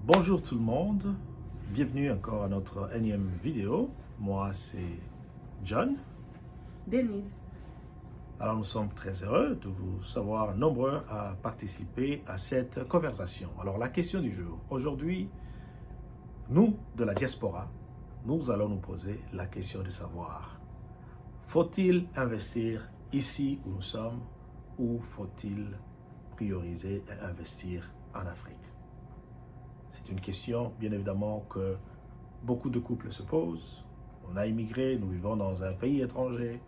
Bonjour tout le monde, bienvenue encore à notre énième vidéo. Moi c'est John. Denise. Alors nous sommes très heureux de vous savoir nombreux à participer à cette conversation. Alors la question du jour, aujourd'hui, nous de la diaspora, nous allons nous poser la question de savoir, faut-il investir ici où nous sommes ou faut-il prioriser et investir en Afrique? C'est une question, bien évidemment, que beaucoup de couples se posent. On a immigré, nous vivons dans un pays étranger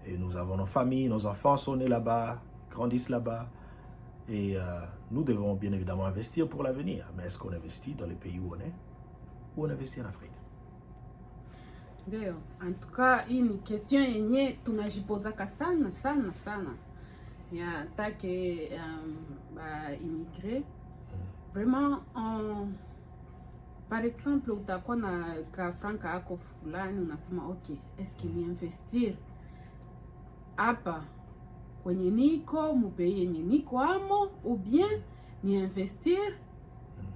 et nous avons nos familles, nos enfants sont nés là-bas, grandissent là-bas et nous devons bien évidemment investir pour l'avenir. Mais est-ce qu'on investit dans les pays où on est ou on investit en Afrique? Ndio, en tout cas hii ni question yenye tunajipozaka sana ya take ba immigré vraiment par exemple utakuwa na ka franka yako fulani unasema okay, eske ni investir hapa kwenye niko mupei yenye niko amo ou bien ni investir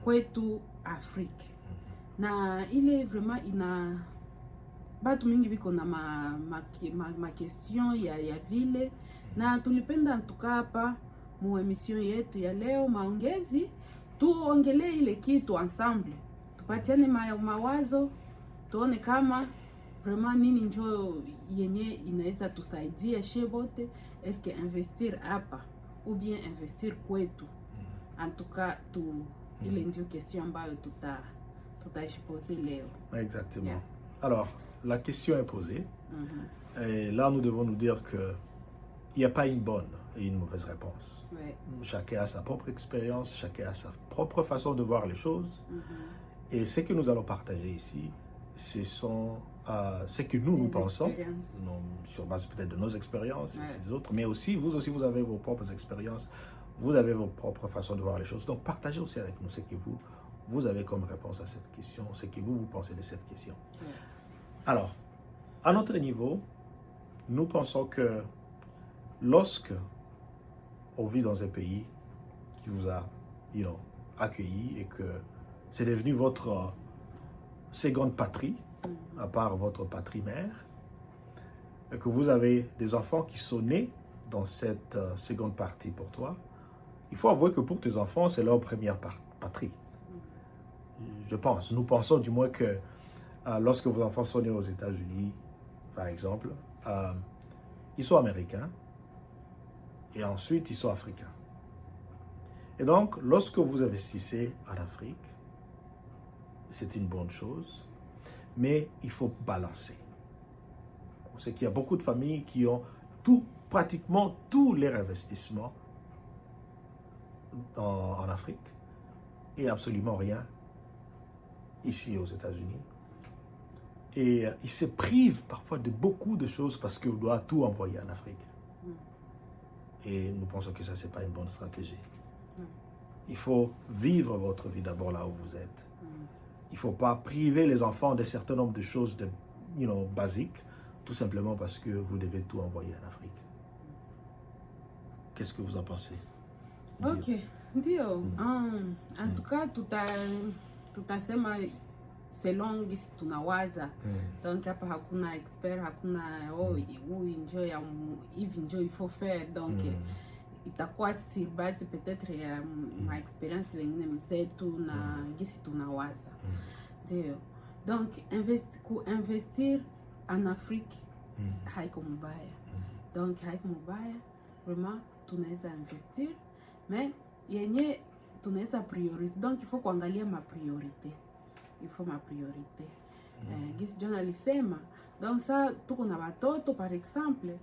kwetu Afrique. Na ile vraiment ina batu mingi biko na ma question ya vile, na tulipenda ntuka hapa mu emission yetu ya leo maongezi tuongelee ile kitu ensemble, tupatiane mawazo, tuone kama vraiment nini njo yenye inaweza tusaidia she bote, eske investir hapa ou bien investir kwetu. En tout cas ile ndio question ambayo tutajiposer leo. Exactement. Yeah. Alors, la question est posée. Et là, nous devons nous dire qu'il n'y a pas une bonne et une mauvaise réponse. Ouais. Chacun a sa propre expérience, chacun a sa propre façon de voir les choses. Et ce que nous allons partager ici, ce sont ce que nous pensons, sur base peut-être de nos expériences et des autres, mais aussi, vous avez vos propres expériences, vous avez vos propres façons de voir les choses. Donc, partagez aussi avec nous ce que vous avez comme réponse à cette question, ce que vous pensez de cette question. Ouais. Alors, à notre niveau, nous pensons que lorsque on vit dans un pays qui vous a accueilli et que c'est devenu votre seconde patrie, à part votre patrie mère, et que vous avez des enfants qui sont nés dans cette seconde partie pour toi, il faut avouer que pour tes enfants, c'est leur première patrie. Je pense, nous pensons du moins que lorsque vos enfants sont nés aux États-Unis, par exemple, ils sont américains et ensuite ils sont africains. Et donc, lorsque vous investissez en Afrique, c'est une bonne chose, mais il faut balancer. On sait qu'il y a beaucoup de familles qui ont pratiquement tous les investissements en Afrique et absolument rien ici aux États-Unis. Et ils se privent parfois de beaucoup de choses parce qu'on doit tout envoyer en Afrique. Et nous pensons que ça, c'est pas une bonne stratégie. Il faut vivre votre vie d'abord là où vous êtes. Il ne faut pas priver les enfants d'un certain nombre de choses basiques, tout simplement parce que vous devez tout envoyer en Afrique. Qu'est-ce que vous en pensez? Ok, ndio. En tout cas, tutasema selon gisi tunawaza. Donc hapa hakuna expert, hakuna huyu njo ya hivi njo il faut faire. Donc itakuwa sur base peut-être ya ma experience zingine mzetu na gisi tunawaza. Ndio. Donc investir en Afrique haiko mubaya. Donc haiko mubaya, vraiment tunaweza investir, mais yenye tunaweza prioriser. Donc il faut kuangalia ma priorité. Il faut ma priorité. Gisi John alisema, donc ça tuko na watoto par exemple,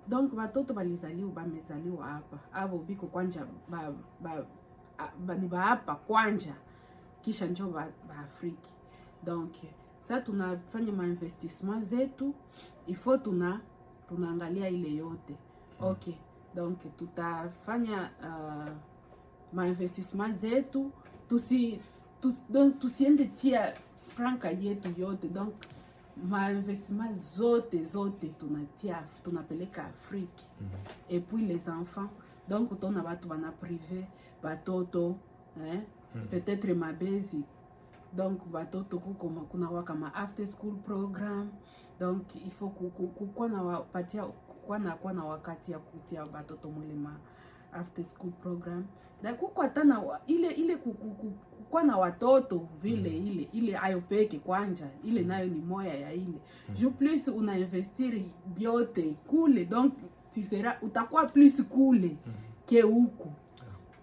donc watoto bamezaliwa hapa, abo biko kwanja ni ba hapa kwanja, kisha njo ba Afriki. Donc ça tunafanya ma investissement zetu, il faut tunaangalia ile yote. Okay, donc tutafanya ma investissement zetu, donc tusiende tia franka yetu yote, donc ma investissement zote tunapeleka Afrique. Et puis les enfants, donc utaona watu wana privé batoto peut-être ma basic. Donc batoto kuna waka ma after school program, donc il faut kukuwa na wakati ya kutia batoto mwele ma after school program, na kukuwa tana ile kukuwa na watoto vile ile ayo peke kwanja ile nayo ni moya ya ile ju plus una investir biote kule, donc tisera utakuwa plus kule ke huku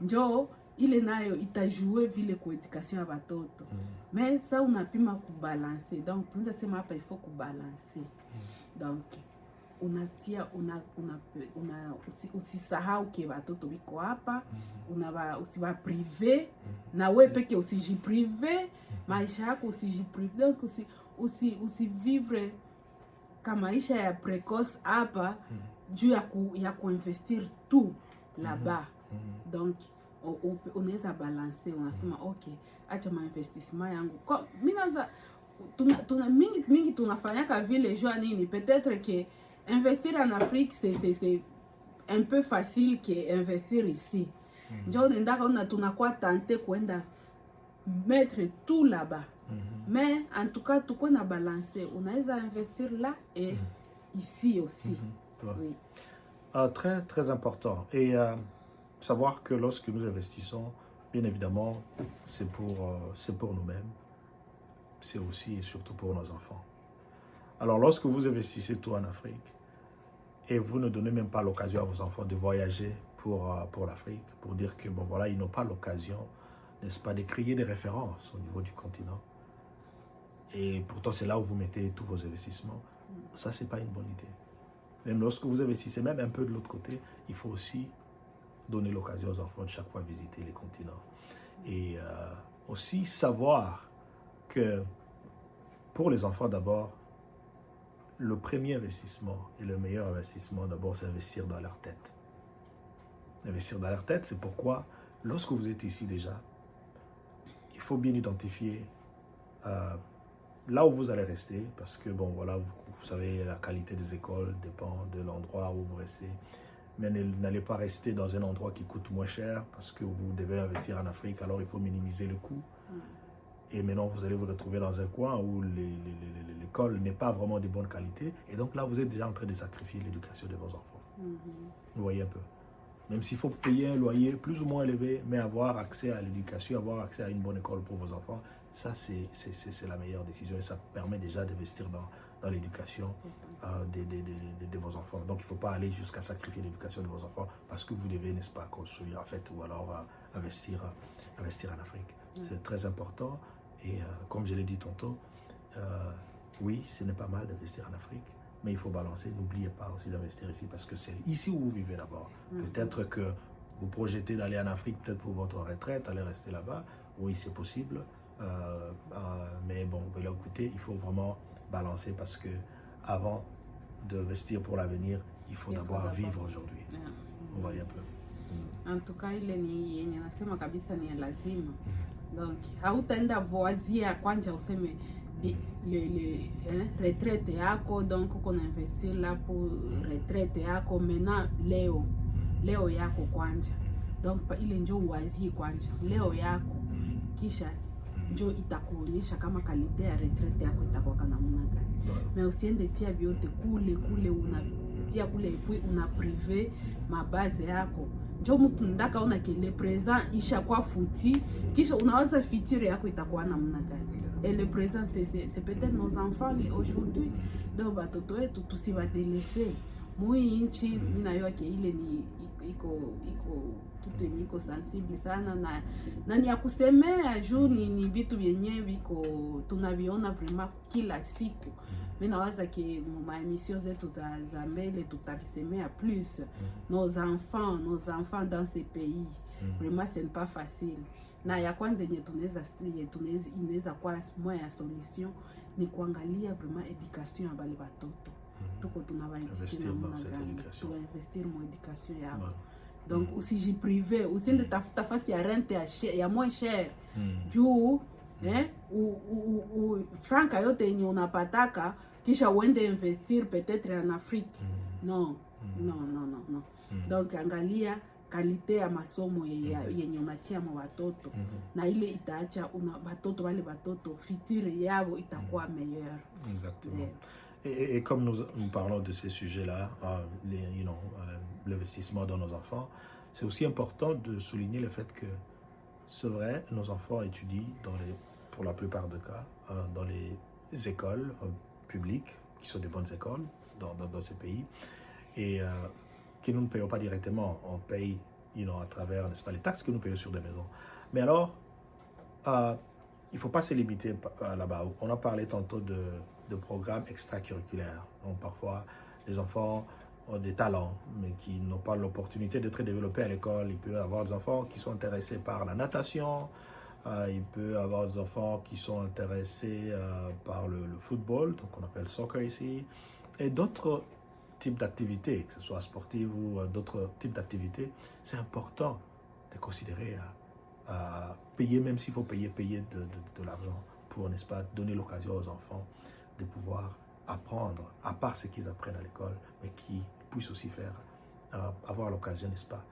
njo ile nayo itajue vile kwa education ya batoto. Mais ça unapima kubalancer, donc tunza sema hapa il faut kubalancer. Donc unatia usisahau ke batoto biko hapa, usiba privé na we peke usijiprive maisha yako, usijiprive, donc usivivre kama maisha ya precoce hapa juu ya kuinvestir tout là-bas. Donc unaweza balancer, unasema okay, acha mainvestissement yangu mimi naanza tuna mingi tunafanyaka vile jua nini, peut-être que investir en Afrique c'est un peu facile que investir ici. Ndio nenda tunakuwa tenté kwenda mettre tout là-bas. Mais en tout cas tuko na balancer, unaweza investir là et ici aussi. Oui. Très très important, et savoir que lorsque nous investissons, bien évidemment, c'est pour nous-mêmes, c'est aussi et surtout pour nos enfants. Alors lorsque vous investissez tout en Afrique et vous ne donnez même pas l'occasion à vos enfants de voyager pour l'Afrique, pour dire que bon voilà, ils n'ont pas l'occasion, n'est-ce pas, de créer des références au niveau du continent, et pourtant c'est là où vous mettez tous vos investissements, ça c'est pas une bonne idée. Même lorsque vous investissez même un peu de l'autre côté, il faut aussi donner l'occasion aux enfants de chaque fois visiter les continents. Et aussi savoir que pour les enfants d'abord, le premier investissement et le meilleur investissement d'abord, c'est investir dans leur tête. Investir dans leur tête, c'est pourquoi lorsque vous êtes ici déjà, il faut bien identifier là où vous allez rester, parce que bon voilà, vous savez, la qualité des écoles dépend de l'endroit où vous restez. Mais n'allez pas rester dans un endroit qui coûte moins cher parce que vous devez investir en Afrique, alors il faut minimiser le coût. Et maintenant, vous allez vous retrouver dans un coin où l'école n'est pas vraiment de bonne qualité. Et donc là, vous êtes déjà en train de sacrifier l'éducation de vos enfants. Vous voyez un peu. Même s'il faut payer un loyer plus ou moins élevé, mais avoir accès à l'éducation, avoir accès à une bonne école pour vos enfants, ça, c'est la meilleure décision. Et ça permet déjà d'investir dans l'éducation de vos enfants. Donc, il ne faut pas aller jusqu'à sacrifier l'éducation de vos enfants parce que vous devez, n'est-ce pas, construire, en fait, ou alors investir en Afrique. C'est très important. Et comme je l'ai dit tantôt, oui, ce n'est pas mal d'investir en Afrique, mais il faut balancer. N'oubliez pas aussi d'investir ici parce que c'est ici où vous vivez d'abord. Peut-être que vous projetez d'aller en Afrique, peut-être pour votre retraite, aller rester là-bas. Oui, c'est possible. Mais bon, écoutez, il faut vraiment balancer parce que avant d'investir pour l'avenir, il faut d'abord vivre aujourd'hui. Vous voyez un peu. En tout cas, ile ni yenye nasema kabisa ni lazima. Donc, hautaenda voazia kwanja useme le retraite yako, donc uko na investir là pour retraite yako maintenant leo yako kwanja. Donc ile njo uwazie kwanja leo yako, kisha njo itakuonyesha kama kalite ya retraite yako itakuwa namna gani. Mais usiende tia biote kule unatia kule et una privé mabase yako. Njo mtu ndaka ona kile présent isha kwa futi, kisha unawaza futur yako itakuwa namna gani. Et le présent c'est peut-être nos enfants aujourd'hui. Donc batoto wetu tusibadilise. Mui nchi mina yoke ile ni iko kitu yenye iko sensible sana na ni ya kusemea juu ni vitu vyenye viko tunaviona vraiment kila siku. Mimi nawaza ke ma émission zetu za mbele tutavisemea plus. Nos enfants dans ces pays. Vraiment ce n'est pas facile. Na ya kwanza yenye inaweza kwa moja ya solution ni kuangalia vraiment education ya bale batoto. Tuko tunawainvestir mu education yao. Donc usijiprive, usiende tafuta fasi ya rente ya moins cher. Juu franka yote yenye unapataka kisha uende investir peut-être en Afrique. Non. Donc angalia kalite ya masomo yenye unatia mwa watoto na ile itaacha watoto wale watoto fitiri yao itakuwa meilleur. Exactement. Et comme nous parlons de ces sujets-là, l'investissement dans nos enfants, c'est aussi important de souligner le fait que c'est vrai, nos enfants étudient pour la plupart des cas dans les écoles publiques, qui sont des bonnes écoles dans ces pays, et que nous ne payons pas directement. On paye à travers, n'est-ce pas, les taxes que nous payons sur des maisons. Mais alors, il ne faut pas se limiter là-bas. On a parlé tantôt de programmes extracurriculaires. Donc parfois, les enfants ont des talents, mais qui n'ont pas l'opportunité d'être développés à l'école. Il peut y avoir des enfants qui sont intéressés par la natation. Il peut y avoir des enfants qui sont intéressés par le football, donc on appelle soccer ici, et d'autres types d'activités, que ce soit sportives ou d'autres types d'activités. C'est important de considérer à payer, même s'il faut payer de l'argent pour, n'est-ce pas, donner l'occasion aux enfants de pouvoir apprendre, à part ce qu'ils apprennent à l'école, mais qui puissent aussi avoir l'occasion, n'est-ce pas,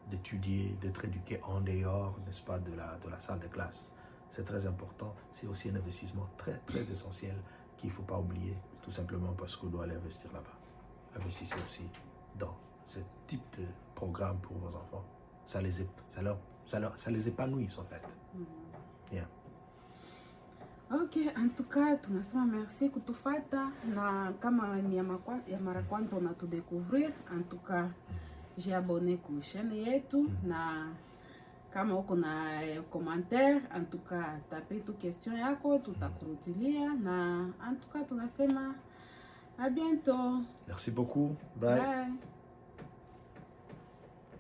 d'étudier, d'être éduqués en dehors, n'est-ce pas, de la salle de classe. C'est très important. C'est aussi un investissement très, très essentiel qu'il ne faut pas oublier, tout simplement parce qu'on doit aller investir là-bas. Investissez aussi dans ce type de programme pour vos enfants. Ça les épanouit, en fait. Yeah. Ok, en tout cas tunasema merci kutufata, na kama ni ya mara kwanza unatudécouvrir, en tout cas j'ai abonné ku chaîne yetu, na kama uko na commentaire, en tout cas tape tu question yako tutakurutilia, na en tout cas tunasema à bientôt. Merci beaucoup. Bye. Bye.